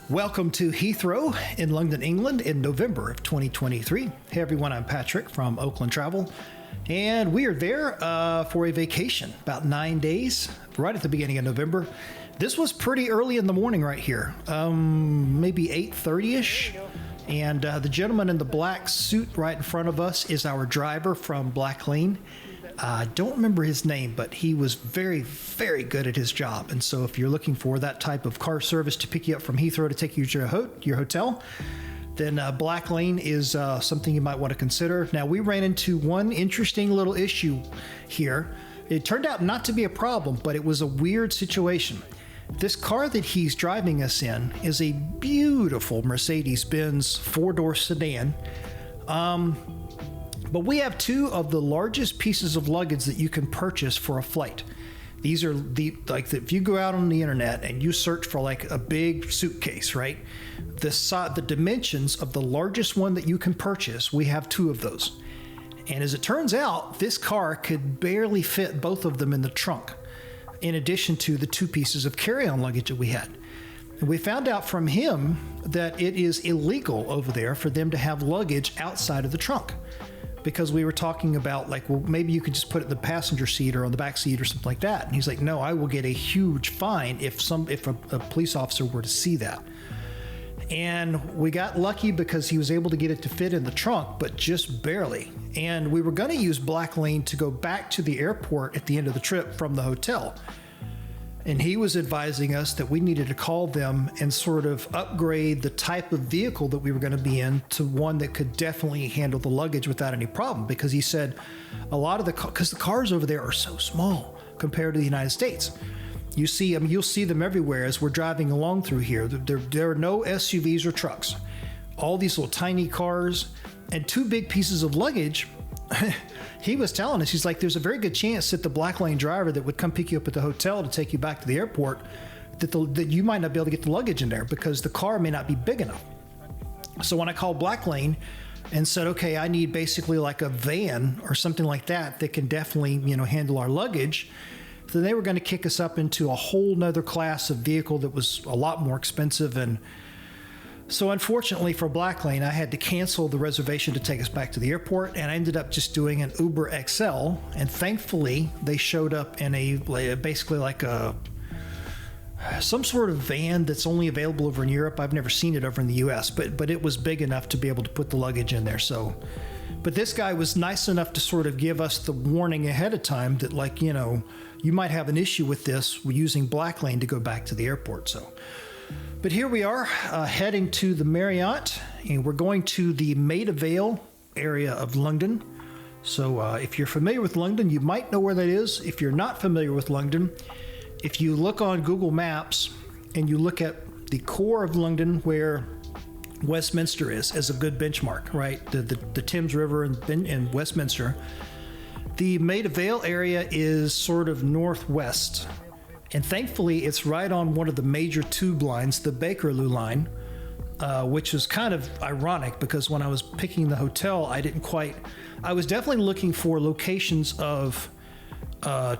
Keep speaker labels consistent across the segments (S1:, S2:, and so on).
S1: Welcome to Heathrow in London, England in November of 2023. Hey everyone, I'm Patrick from Oakland Travel, and we are there for a vacation, about 9 days, right at the beginning of November. This was pretty early in the morning right here, maybe 8:30ish, and the gentleman in the black suit right in front of us is our driver from Blacklane. I don't remember his name, but he was very, very good at his job. And so if you're looking for that type of car service to pick you up from Heathrow to take you to your hotel, then Blacklane is something you might want to consider. Now, we ran into one interesting little issue here. It turned out not to be a problem, but it was a weird situation. This car that he's driving us in is a beautiful Mercedes-Benz four-door sedan. But we have two of the largest pieces of luggage that you can purchase for a flight. These are if you go out on the internet and you search for like a big suitcase, right? The dimensions of the largest one that you can purchase, we have two of those. And as it turns out, this car could barely fit both of them in the trunk, in addition to the two pieces of carry-on luggage that we had. And we found out from him that it is illegal over there for them to have luggage outside of the trunk. Because we were talking about well, maybe you could just put it in the passenger seat or on the back seat or something like that. And he's like, no, I will get a huge fine if a police officer were to see that. And we got lucky because he was able to get it to fit in the trunk, but just barely. And we were going to use Blacklane to go back to the airport at the end of the trip from the hotel. And he was advising us that we needed to call them and sort of upgrade the type of vehicle that we were going to be in to one that could definitely handle the luggage without any problem. Because he said because the cars over there are so small compared to the United States. You'll see them everywhere as we're driving along through here. There are no SUVs or trucks. All these little tiny cars and two big pieces of luggage. He was telling us, he's like, there's a very good chance that the Blacklane driver that would come pick you up at the hotel to take you back to the airport, that you might not be able to get the luggage in there because the car may not be big enough. So when I called Blacklane and said, okay, I need basically like a van or something like that can definitely, handle our luggage, then they were going to kick us up into a whole nother class of vehicle that was a lot more expensive. And so unfortunately for Blacklane, I had to cancel the reservation to take us back to the airport, and I ended up just doing an Uber XL. And thankfully, they showed up in basically like some sort of van that's only available over in Europe. I've never seen it over in the US, but it was big enough to be able to put the luggage in there. But this guy was nice enough to sort of give us the warning ahead of time that you might have an issue with this using Blacklane to go back to the airport. But here we are heading to the Marriott, and we're going to the Maida Vale area of London. So if you're familiar with London, you might know where that is. If you're not familiar with London, if you look on Google Maps and you look at the core of London where Westminster is as a good benchmark, right? The Thames River and Westminster. The Maida Vale area is sort of northwest. And thankfully, it's right on one of the major tube lines, the Bakerloo line, which is kind of ironic because when I was picking the hotel, I was definitely looking for locations of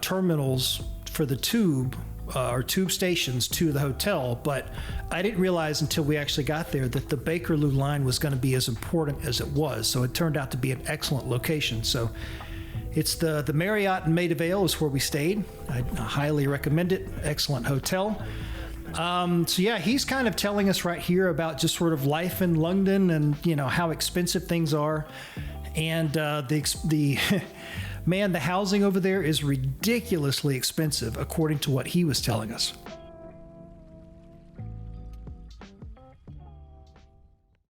S1: terminals for the tube or tube stations to the hotel, but I didn't realize until we actually got there that the Bakerloo line was going to be as important as it was. So it turned out to be an excellent location. So it's the Marriott in Maida Vale is where we stayed. I highly recommend it. Excellent hotel. So yeah, he's kind of telling us right here about just sort of life in London and how expensive things are. And the housing over there is ridiculously expensive according to what he was telling us.